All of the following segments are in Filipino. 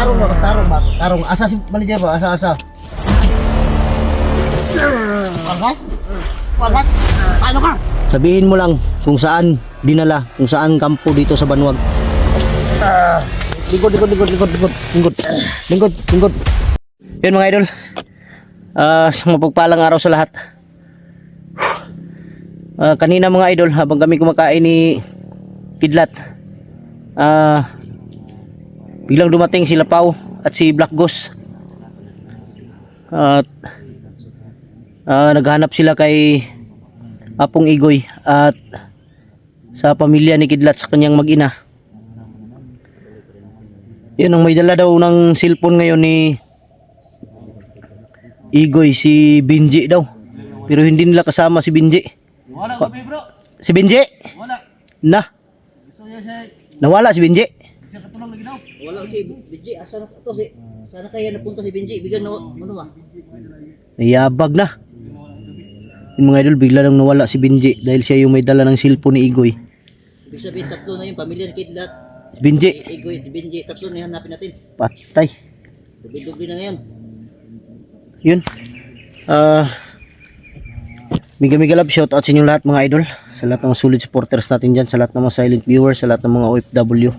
Tarong. Asa si manager ba? Asa. Alright? Ano ka? Sabihin mo lang kung saan dinala, kung saan kampo dito sa Banwag. Lingkod. Yun mga idol. Sa mapagpalang araw sa lahat. Kanina mga idol, habang kami kumakain ni Kidlat, biglang dumating si Lapaw at si Black Ghost. At naghanap sila kay Apong Igoy at sa pamilya ni Kidlat sa kanyang mag-ina. Yun, ang may dala daw ng cellphone ngayon ni Igoy, si Binji daw. Pero hindi nila kasama si Binji. Wala ko bro. Si Binji? Wala. Nawala si Binji. Siya katulong lagi daw. Wala si Benji, asa na to? Sana kaya napunta si Benji, bigyan no ano ba? Nayabag na. Yung mga idol, bigla nang nawala si Binji dahil siya yung may dala ng cellphone ni Igoy. Ibig sabihin tatlo na yung pamilya ni Kidlat. Si Binji. Igoy, si Benji, tatlo na hanapin natin. Patay. Dubi-dubi na ngayon. Yun. Miga love, shout out sa inyong lahat mga idol. Sa lahat ng solid supporters natin dyan, sa lahat ng mga silent viewers, sa lahat ng mga OFW.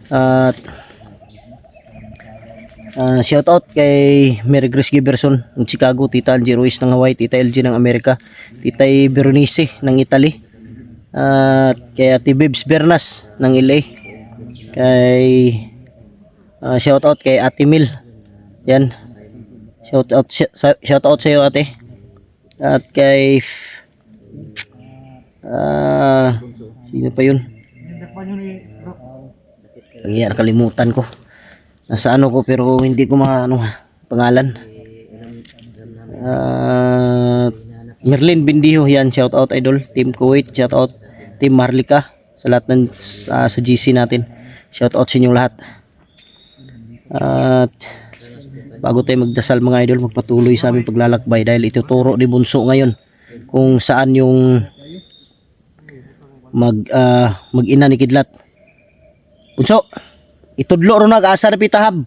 At shout out kay Mary Grace Giberson ng Chicago, Tita Angie Ruiz ng Hawaii, Tita LG ng Amerika, Tita Berenice ng Italy, at kay Ate Bibs Bernas ng LA, kay shout out kay Ate Mil. Yan, shout out sa iyo ate. At kay sino pa yun? Kaya nakalimutan ko. Nasa ano ko pero hindi ko pangalan. Merlin Bindiho, yan, shout out idol. Team Kuwait, shout out Team Marlika, sa lahat ng sa GC natin. Shout out sa inyong lahat. At bago tayo magdasal mga idol, magpatuloy sa aming paglalakbay dahil ituturo ni Bunso ngayon kung saan yung mag-ina ni Kidlat. Bunso, itudlo ro na asa na pitahab.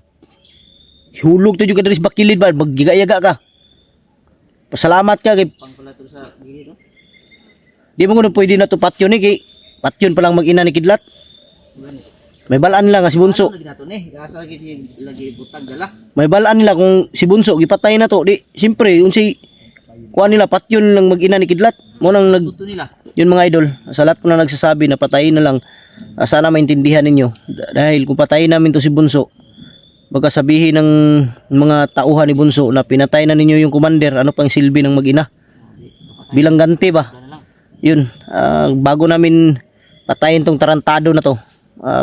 Hulog to juga dari bakilid ba, maggiga-yaga ka. Pasalamat ka kay Pangpalato sa gili no. di mo kuno pwede na to patyon ni kay patyon pa lang mag-ina ni Kidlat. May balaan nila nga si Bunso. Lagi nato ni, asa lagi butag dala. May balaan nila kung si Bunso gipatay na to. Di siyempre unsay kuha nila patyon lang mag-ina ni Kidlat. Mo nang Tuto nila. yun mga idol. Sa lahat po na nagsasabi na patayin na lang, sana maintindihan ninyo. Dahil kung patayin namin to si Bunso, baka sabihin ng mga tauhan ni Bunso na pinatay na ninyo yung commander, ano pang silbi ng mag-ina? Bilang ganti ba? Yun, bago namin patayin tong tarantado na to,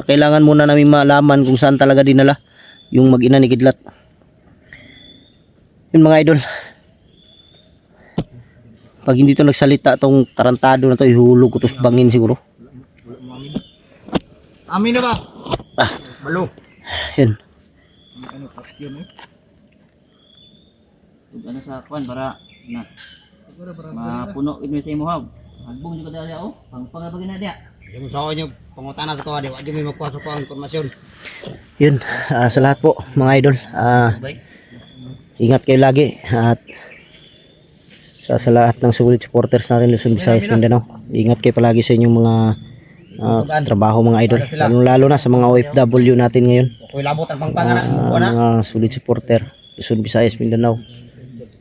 kailangan muna namin malaman kung saan talaga dinala yung mag-ina ni Kidlat. Yun mga idol. Pag hindi to nagsalita tong tarantado na to, ihulog ko to sa bangin siguro. Amin na ba? Balo. Yun. Ano sa kwan para na mapuno ini sa imo hab. Hagbong juga dali oh. Pangpangabagin na dia. Yung sa inyo pangutana sa kawadi, wa di may magpasok pa ang informasyon. Yun, sa lahat po mga idol, ingat kayo lagi at sa lahat ng sulit supporters natin Luzon, Visayas, Mindanao, ingat kayo palagi sa inyong mga trabaho mga idol, lalo na sa mga OFW natin ngayon, Koy labot ang pangpanganan mo na. mga sulit supporter Luzon, Visayas, Mindanao,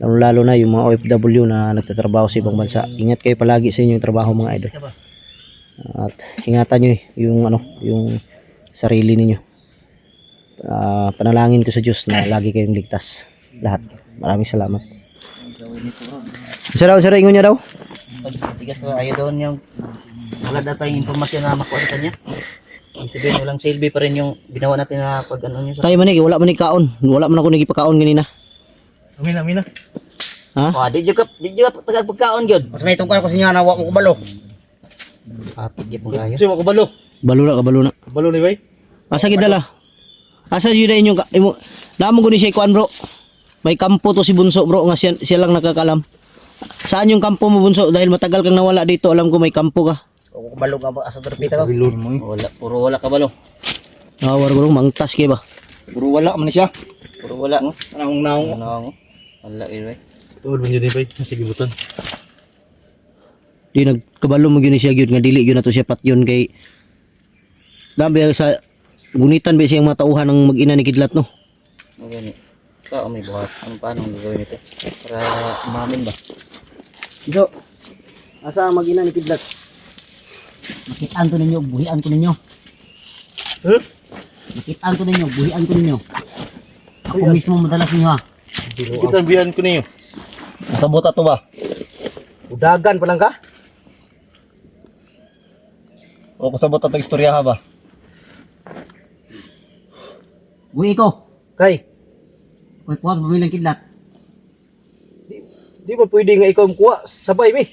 lalo na yung mga OFW na nagtatrabaho sa ibang bansa. Ingat kayo palagi sa inyong trabaho mga idol, at ingatan nyo yung sarili ninyo. Panalangin ko sa Diyos na lagi kayong ligtas lahat. Maraming salamat. Saraw ingon niya daw. Tigas ko ayo doon yung wala data yung impormasyon na makuha sa kanya. Ibig sabihin walang silbi pa rin yung ginawa natin na pag ano nyo sa... Tayo man wala man ni kaon. Wala man ako nagipakaon ganina. Amin na. Ha? Di juga tagag pagkaon gyud. Mas may tungkol ko sa inyo na wa mo kubalo. Apit gyud mo kayo. Sige mo kubalo. Balo na. Balo ni bay. Asa gidala? Asa yun na inyong namo ko ni siya kuan bro. May kampo to si Bunso bro nga siya lang nakakalam. Saan yung kampo mo Bunso? Dahil matagal kang nawala dito, alam ko may kampo ka. Kung kubalo ka ba asa terpita ka? Wala, puro wala ka balo. War bro, mangtas kay ba? Puro wala man siya. Puro wala. Anong naong. Ano ako? Wala yun eh. Tuod man yun bay. Sige buton. Di nagkabalo mo gyud siya gyud nga dili gyud nato siya patyon kay gabi sa gunitan ba siyang matauhan ng mag-ina ni Kidlat no. Okay. Sa may buhat. Ano paano ang gagawin ito? Para umamin ba? So, asa ang mag-ina ni Kidlat? Makitaan ko ninyo, buhian ko ninyo. Makitaan ko ninyo, buhian ko ninyo. Ako mismo madalas ninyo ha. Kita biyan ko niyo. Masabot ato ba? Udagan pa lang ka? O kusabot ato istorya ha ba? Buhi ko. Kay, Kuy kuha sa pamilyang Kidlat. di ba pwede nga ikaw kuha sabay mi?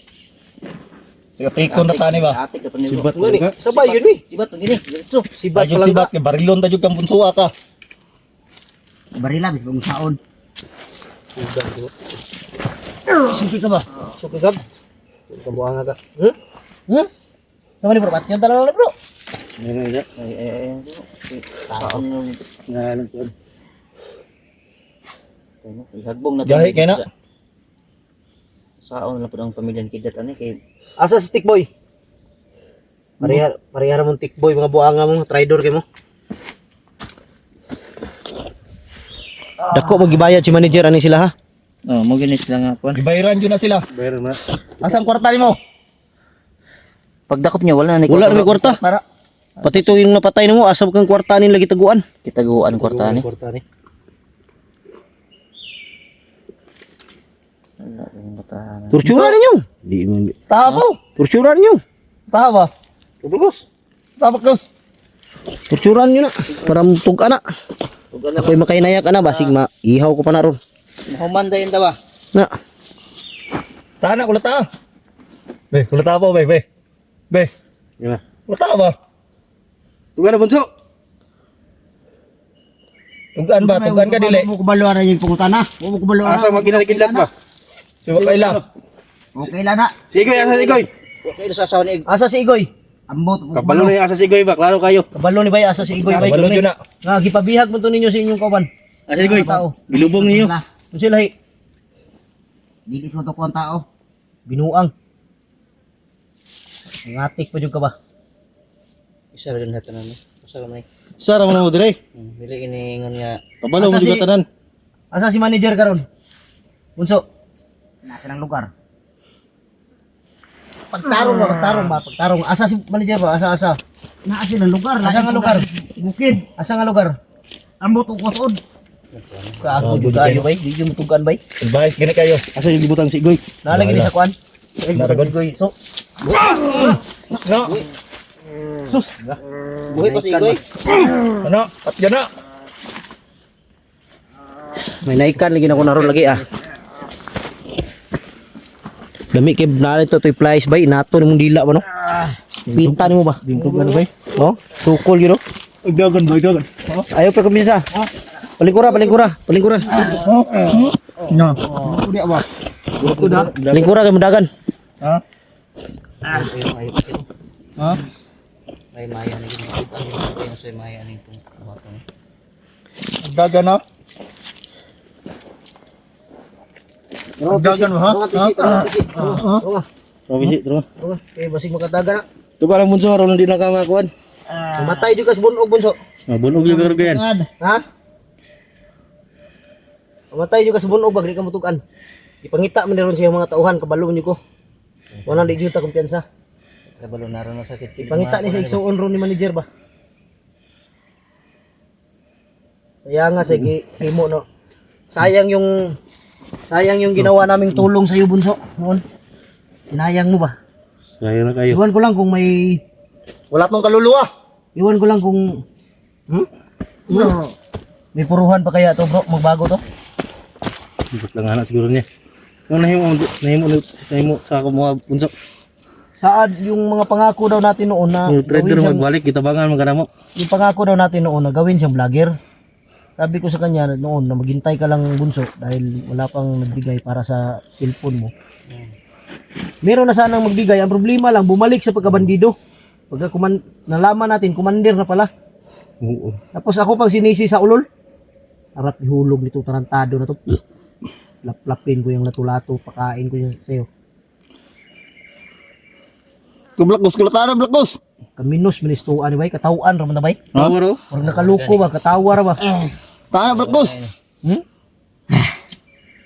Sige, pikon na tani ba? Atik ka pa niyo. Sibat Ngani, ka. sabay yun mi. Sibat gini. Diretso. Sibat pa Ayun lang sibat ka. kay barilon ta jud kang bunsuha ka. Barila bis bang saon. Sige ka ba? So kagab. Kabuang ka. Naman ni bro, patyon talaga na bro. Meron siya. Ay. Taon yung Ngalan ko. ihagbong na. Gahi kay na. Saon na po ang pamilya ni Kidlat ani kay Asa si Tikboy? Parehara mong Tikboy mga buanga mo, traidor kay mo. Dako magibayad si manager ani sila ha. oh, mo gini sila nga kuan. Gibayaran jud na sila. Bayaran na. Asang kwarta nimo? Pagdakop niya wala na ni Wala na may kwarta. Para Pati to yung napatay nimo asa kang kwarta nin lagi taguan. Kitaguan kwarta ni. Kwarta ni. Wala yung batahan. Tortura ninyo. Di man. tahaw. Tortura ninyo. Tahaw ba? Ubos. Tabak dos. Torturan nyo na. Para mutug ana. Ako'y makainayak ana basig maihaw ko pa na ron. Humanda yun daw ba? Na. Tana kulata. Be, kulata po be. Be. Yan na. Kulata ba? Tugan na bunso. Tugan ba? Tugan ka dili. Mo kubaluan na yung pangutana. Mo kubaluan. Asa magkinakidlat ba? Suba kaila. Okay lang na. Sigoy, asa sigoy. Okay, sasaw ni Asa si Igoy? Ambot. Kabalo na yung asa sigoy ba? Klaro kayo. Kabalo ni bay asa si Igoy bay. Kabalo jud na. Nga gipabihag mo to ninyo sa inyong kauban. Asa sigoy. Mga tao. Bilubong niyo. Kung sila hi Dili sa to kuang tao. binuang. Ngatik pa jud ka ba? isa ra din hatanan ni. Usa ra man. Sara mo na mo dire. Dili ini ingon nga Kabalo mo Asa si- juga tanan. Asa si manager karon? Bunso. Nasa ng lugar. Pagtarong. Asa si manager ba? Asa. Nasa ng lugar. Asa nga lugar? Bukid. Asa nga lugar? Ambot o kuwasod. Kaako jud kayo bay, di jud mutugan bay. Advice gani kayo. Asa yung gibutang si Igoy. Nalagi ni sa kuan. Naragon. So, No. Sus. buhi pa si Igoy. Ano? Patyon na. may naikan lagi na ko naron lagi ah. Dami kay na ito toy flies bay nato ni mong dila ba no? Pinta nimo ba? Bingkog na bay. No? Tukol yun no? Igdagan ba igdagan. Ayaw pa kumisa. Palingkura. No. Kuya ba? Palingkura kay mudagan. Ha? Ayo. Ha? Ay maya ni gini. Ay sa maya ni tong bato ni. Dagan na. Dagan mo ha? Pabisi tro. Okay, basig makadagan na. Tuba lang bunso ron di na ka makuan. Matay jud ka sa bunog bunso. Bunog yung garugayan. Ha? Matay jud ka sa bunog bag di ka mutugan. Ipangita man ron siya mga tauhan kabalo niyo ko. Wala di jud ta kumpiyansa. Kabalo na ron sa sakit. Ipangita ni sa igsuon ron ni manager ba. Kaya nga sige himo no. Sayang yung ginawa naming tulong sa iyo bunso noon. Sinayang mo ba? Kaya na kayo. Iwan ko lang kung may Wala tong kaluluwa. Iwan ko lang kung may puruhan pa kaya to bro, magbago to. Ibot lang anak siguro niya. Yung nahimo sa ako mga bunso. Saan yung mga pangako daw natin noon na Yung trader gawin siyang- magbalik kita bangan magana mo. yung pangako daw natin noon na gawin siyang vlogger. Sabi ko sa kanya noon na maghintay ka lang bunso dahil wala pang nagbigay para sa cellphone mo. Meron na sanang magbigay, ang problema lang bumalik sa pagkabandido. Pagka nalaman natin commander na pala. Oo. Tapos ako pang sinisi sa ulol. Harap ihulog nito tarantado na to. Laplapin ko yung lato-lato, pakain ko yung sayo. Kublakos, kulatan na blakos. Kaminos, ministuan ni bay, katawaan raman na bay. Tawa raw. Parang nakaluko ba, katawa ra ba? Taan na blakos.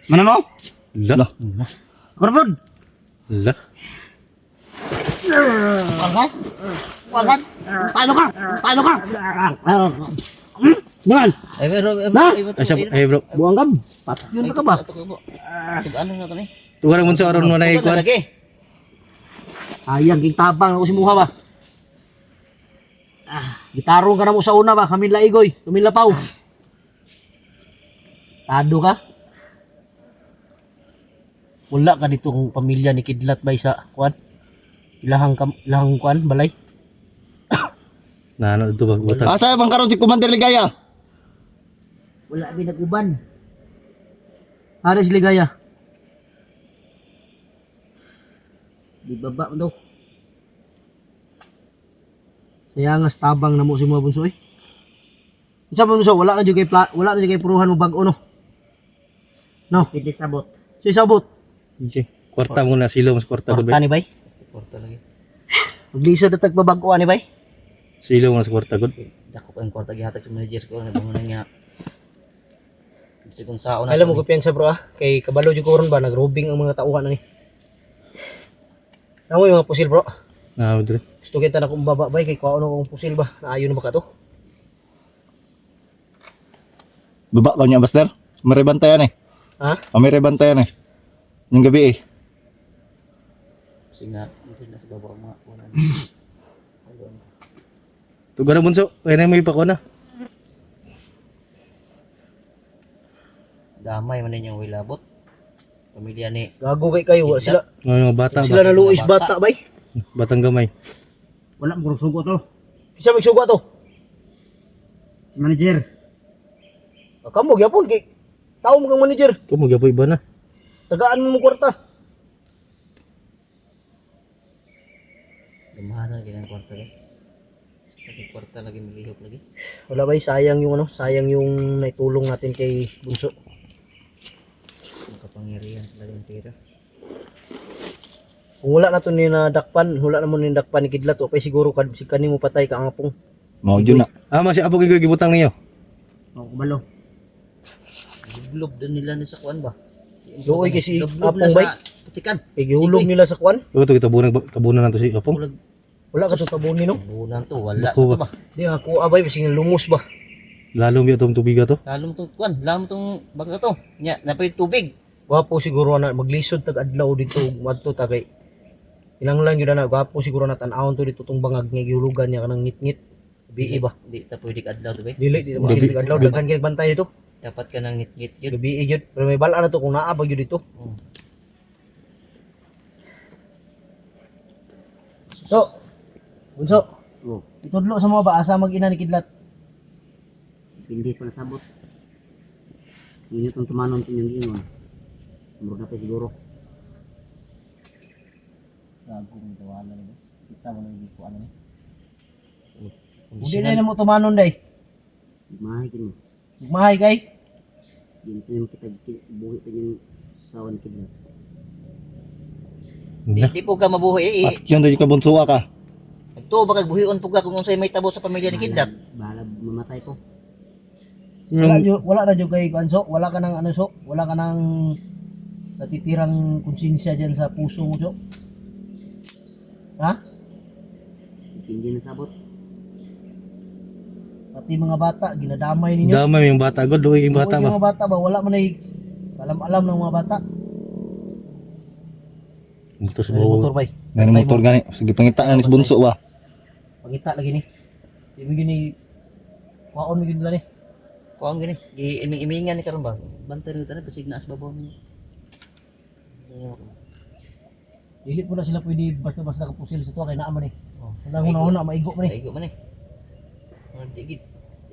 Mana mo? La. Korbon. La. Wagan. Talo ka. Talo ka. Yan. Ay, pero, Ay, siya, ay bro. Buang kam. Yun ka ba? Ano na to ni? Tuwa naman sa aron mo na Ito ikuan. lagi. Ayang king tabang ako si Muha ba? Gitarong ka na mo sa una ba? Kamin laigoy, kamin lapaw. Tado ka? Wala ka dito kung pamilya ni Kidlat bay sa kuan? Ilahang kuan, balay. Na ano ito ba butang. Asa bang karon si Commander Ligaya? Wala din nag-uban. Ares Ligaya. Di baba mo daw. Kaya nga tabang na mo si mga bunso eh. Isa mo bunso, wala na dyan kay puruhan mo bag-o no. No, Pwede sabot. si sabot. Okay. Kwarta mo na silo mas kwarta Porta ba. ni bay. Porta lagi. Maglisod na tagbabag-o ni bay. Silo mas kwarta gud. Dako pa yung kwarta gihatag sa manager ko. Nabungan na niya. Kasi kung sao na. Alam mo ko piyansa bro ah. Kay kabalo dyan ko ron ba, nagrobing ang mga tauhan na ni. Alam mo yung mga pusil bro. Na dre. Gusto kita na kung baba bay, kay kuha kong pusil ba. Naayon na ba ka to? Baba ka niya, Master. May bantayan eh. Ha? May bantayan eh. Yung gabi eh. Kasi nga, hindi na sa baba mga kunan. Tuga na bunso. Kaya na may pako na. Damay man ninyong wilabot. Pamilya ni. Gago kay kayo. Wa sila, Mga bata sila ba. naluis bata bay. Batang gamay. Wala mo sugo to. Kisa magsuga to. Si manager. Kamu gyapon kay tao mo kang manager. Kumo gapoy ba na? Tagaan mo mo kwarta. Lumahan na ganyan kwarta rin. Lagi kwarta lagi milihok lagi. Wala bay, sayang yung ano, sayang yung naitulong natin kay Bunso. Makapangyarihan talaga yung pera. Kung wala na to ni nadakpan, wala na mo ni nadakpan ni Kidlat, okay siguro si kanimo patay ka angapong. Mao yun na. Ah, masi apo kay gibutang ninyo. O kubalo. Giblob din nila ni sa kuan ba? Luoy kasi Giblob apong na bay, sa Putikan. kay gihulog nila sa kwan. Ito kita tabunan na to si apong. Wala ka to tabunin no. Bunan to, wala Naku to ba? Di ako abay kasi lumos ba. Lalo biya tong tubiga to. Lalo mo tong kuan, lalo mo tong baga to. Nya, napay tubig. Gwapo siguro na maglisod tag adlaw dito madto ta kay lang yun na gwapo siguro na tan-awon to dito tong bangag nga gihulugan niya kanang ngit-ngit. Bii ba? Di ta pwede kadlaw to be. Dili di mo sila adlaw daghan kay bantay dito. Dapat ka nang ngit-ngit yun. Gabi gyud. Pero may bala na to kung naa ba gyud dito. So, Bunso. Oh. Itudlo sa mga ba asa mag-ina ni Kidlat? Hindi pa nasabot. Yun itong tumanon tinyong ingon. Murag na pa siguro. Gago mo tawala ni. Kita mo na ko ano ni. Hindi Kondisyonan. na mo tumanon day. Mahay kini. Magmahay kay. Yun ito yung kita buhi pa yung sawan kidlat. Di po ka mabuhay eh. At yun doon ka bunsuwa ka. Ito baka buhion po ka kung unsay may tabo sa pamilya ni Kidlat. Bahala mamatay ko. Wala na jud kay Kanso, wala ka nang ano so, wala ka nang natitirang konsensya diyan sa puso mo so. Ha? Hindi nasabot. Pati mga bata ginadamay ninyo. Damay yung bata god, luoy yung bata Oo, ba. yung mga bata ba wala man ay alam ng mga bata. Motor sa Ay, bawo. motor bay. Ngayon motor gani. Sige pangita na ni bunso ba. Pangita lagi ni. Ibig gini waon mi gid nila ni. Kuang gini, iming-imingan ni karon ba? Bantay rin tanan basig na sa babaw ni. Dili po na sila pwede basta-basta kapusil sa tuwa kay naa man eh. Oh, una maigo man eh. Aigo man eh. Digit.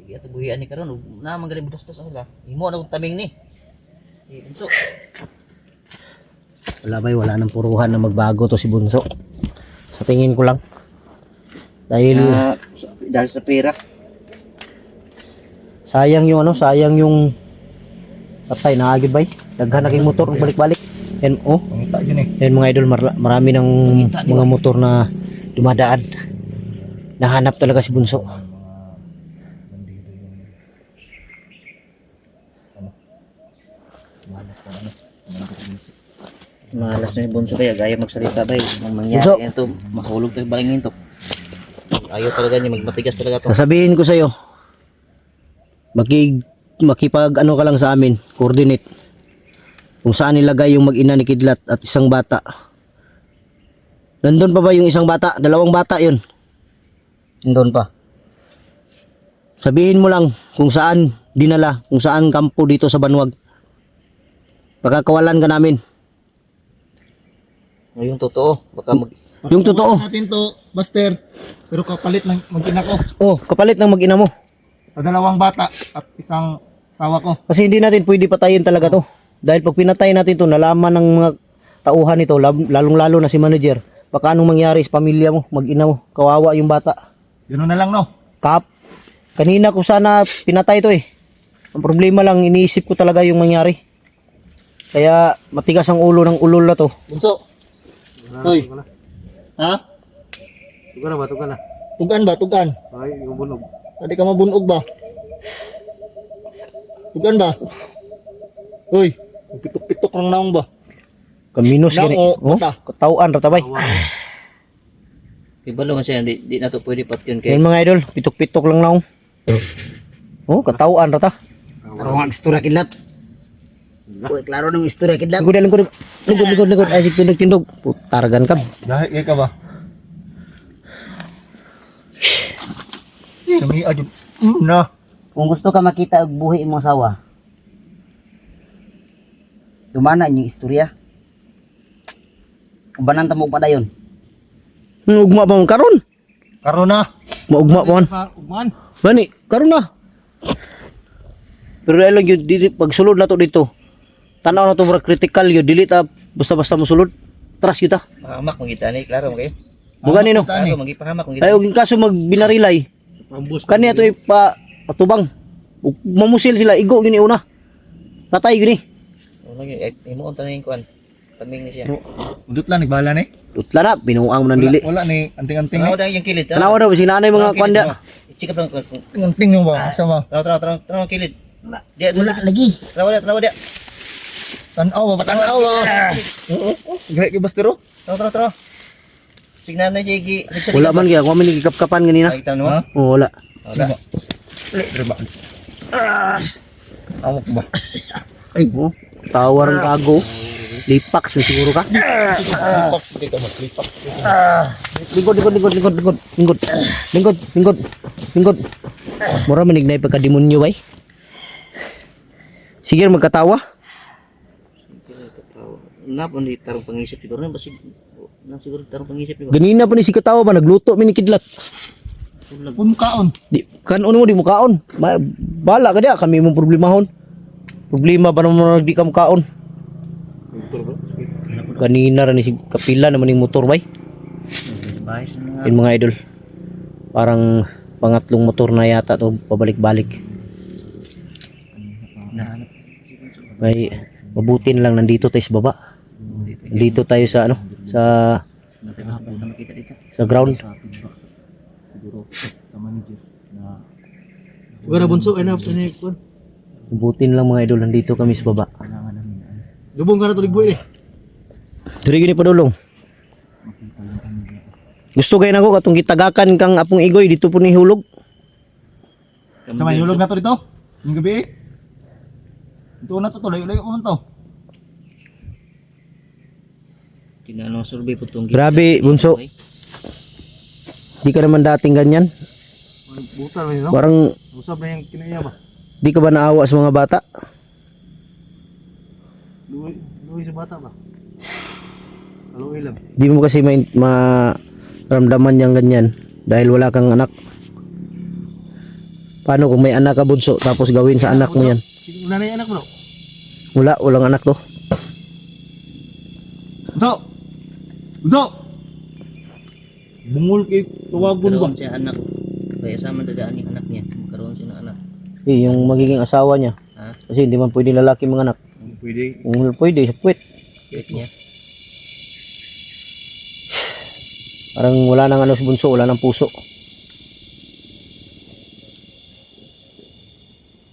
Digit ato buhian ni karon na man gali budas sa sila. Imo na kong taming ni. Bunso. Wala bay, wala nang puruhan na magbago to si Bunso. Sa tingin ko lang. Dahil Dahil sa pera. sayang yung ano, sayang yung Patay na agad bay. Daghan na kay motor balik-balik. Yan oh. Pangita dyan eh. Yan mga idol, marami ng mga motor na dumadaan. Nahanap talaga si Bunso. Malas na yung bunso kaya gaya magsalita ba nang mangyari Bunso. yan to mahulog tayo balangin to. Ayaw talaga niya magmatigas talaga to. Sasabihin ko sa iyo. Makipag ano ka lang sa amin, coordinate. Kung saan nilagay yung mag-ina ni Kidlat at isang bata. Nandun pa ba yung isang bata? Dalawang bata yun. Doon pa. Sabihin mo lang kung saan dinala, kung saan kampo dito sa Banwag. Pagkakawalan ka namin. O yung totoo, baka Yung totoo. Natin to, Buster. Pero kapalit ng mag-ina ko. Oh, kapalit ng mag-ina mo. Sa dalawang bata at isang asawa ko. Kasi hindi natin pwede patayin talaga to. Dahil pag pinatay natin to, nalaman ng mga tauhan nito, lalong-lalo na si manager. Baka anong mangyari sa pamilya mo, mag-ina mo, kawawa yung bata. Yun na lang no. Kanina ko sana pinatay to eh. Ang problema lang, iniisip ko talaga yung mangyari. Kaya matigas ang ulo ng ulol na to. Bunso. Hoy. Ha? Tugan na ba? Tugan na. Tugan ba? Tugan. Ay, yung bunog. Hindi ka mabunog ba? Tugan ba? Hoy. Pitok-pitok lang naong ba? Kaminos gani. Nao, Oh, bata. katawan ratabay. ibalo nga siya, di na to pwede pat yun kay Yan mga idol, pitok-pitok lang naong. Oh, katawan rata. Pero ang istorya kidlat. Uy, klaro ng istorya kidlat. Ligod. Ay, tindog. Putargan ka. Dahil ka ba? Kami adyo. Na. Kung gusto ka makita og buhi imong asawa, dumana inyong istorya. Ubanan ta mo padayon. Ugma pa man karon. Karon na. Maugma pa man. Ugman. Bani, karon na. Pero dahil lang yun, pagsulod na to dito. Tanaw na to mura critical yun. Dili ta basta-basta mo sulod. Trust kita. pahamak mo kita ni, klaro mo kayo. Bukan nino. Klaro magipahamak mo kita. Tayo yung kaso magbinarilay. Kani ato patubang. Ug mamusil sila igo gini una. Patay gini. Ano yun, himuon tanong kuan. Taming ni siya. Udot lang, nagbahala ni. Tutla na, binuang mo ng dili. Wala ni, anting-anting Tanaw ni. daw yung kilid. Tanawa daw, sinanay mga kwanda. Check up lang. Anting yung ba? Sama. Tanaw kilid. Dia Wala lagi. Tanaw dia. Tanaw ba? Tanaw ba? Gaya kay Bastero? Tanaw. Signan na jigi. Wala man kaya, kung kami nagkikapan ganina. Ay tanong mo. Oh, wala. Wala. Diba? Awak ba? Ay, oh. Tawar ang kago. Lipax mo siguro ka. Lipak, hindi ka mag-lipak. Lingkod. Mura manig na ipagka-demonyo bay. Sige magkatawa. Napon di tarong pangisip siguro na basig. Na siguro tarong pangisip siguro. Ganina pa ni si katawa ba nagluto mi ni Kidlat. Punkaon. Di kan uno mo di mo kaon. Bala ka dia kami mo problemahon. Problema pa naman di ka mo kaon. Kanina ra ni si kapila naman yung motor bay. Bahis na. Yung mga idol. Parang pangatlong motor na yata to pabalik-balik. May mabuti na lang nandito tayo sa baba. Dito tayo sa ano, sa ground. Huwag na bunso, ay na. Lubong Mabuti na lang mga idol nandito kami sa baba. ka na tulig eh. Diri gini padulong. Gusto kay nako katong gitagakan kang apong igoy dito po ni hulog. Sama hulog na to dito. Yung gabi eh. Ito na to, layo-layo ko to. Tinanong survey po tong. Grabe, bunso. Di ka naman dating ganyan. Buta na yun, no? Parang Usap na yung kinaya ba? di ka ba naawa sa mga bata? Luwi sa bata ba? Aluwi lang. Di mo kasi maramdaman yang ganyan dahil wala kang anak. Paano kung may anak ka bunso tapos gawin sa anak mo yan? Wala na yung anak mo, no? Walang anak to. Bunso! Bunso! Bungol kay tawagon ba? Karoon siya anak. Kaya sama dadaan yung anak niya. Karoon siya ng anak. Yung magiging asawa niya. Ha? Kasi hindi man pwede lalaki mga anak. Pwede. Kung pwede, sa puwet. Wait niya. Parang wala nang ano si bunso, wala nang puso.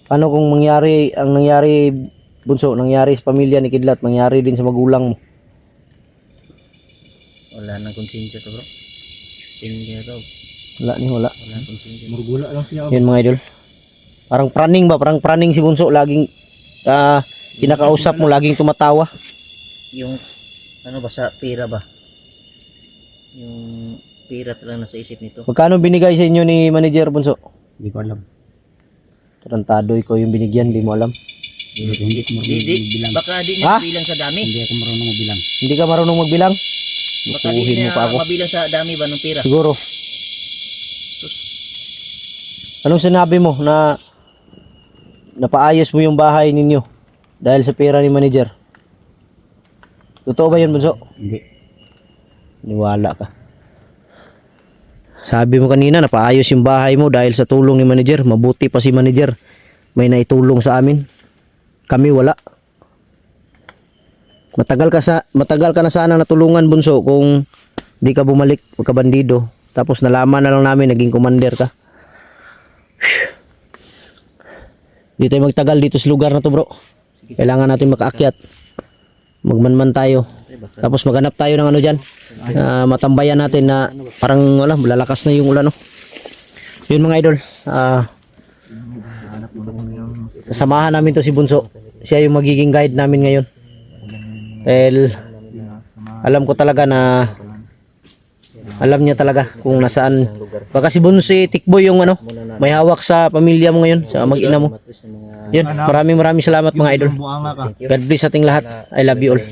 Ano kung mangyari, ang nangyari bunso, nangyari sa pamilya ni Kidlat, mangyari din sa magulang mo. Wala nang konsensya to bro. Tingin na to. Wala. Wala nang konsensya. Murgula lang siya. Yun mga idol. Parang praning ba? Parang praning si bunso, laging kinakausap mo, laging tumatawa. Yung ano ba sa pera ba? Yung pera talaga nasa isip nito. Magkano binigay sa inyo ni manager bunso? Hindi ko alam. Tarantado ikaw yung binigyan, di mo alam. Hindi ko marunong magbilang. Baka di Ha? na bilang sa dami. Hindi ako marunong magbilang. Hindi ka marunong magbilang? Baka di Bukuhin mo na pa ako. mabilang sa dami ba ng pera. Siguro. Anong sinabi mo na napaayos mo yung bahay ninyo dahil sa pera ni manager? Totoo ba yun, bunso? Hindi. Niwala ka. Sabi mo kanina, napaayos yung bahay mo dahil sa tulong ni manager. Mabuti pa si manager. May naitulong sa amin. Kami wala. Matagal ka na sana natulungan, bunso, kung di ka bumalik, magkabandido. Tapos nalaman na lang namin, naging commander ka. Di tayo magtagal dito sa lugar na to, bro. Kailangan natin makaakyat. Magmanman tayo. Tapos maghanap tayo ng ano dyan. Matambayan natin na parang wala, lalakas na yung ulan, no? Yun mga idol. Sasamahan namin to si Bunso. Siya yung magiging guide namin ngayon. Dahil alam ko talaga na alam niya talaga kung nasaan. Baka si Bunso, si Tikboy yung ano, may hawak sa pamilya mo ngayon, sa mag-ina mo. Yun, maraming salamat mga idol. Buanga ka. God bless ating lahat. I love you all.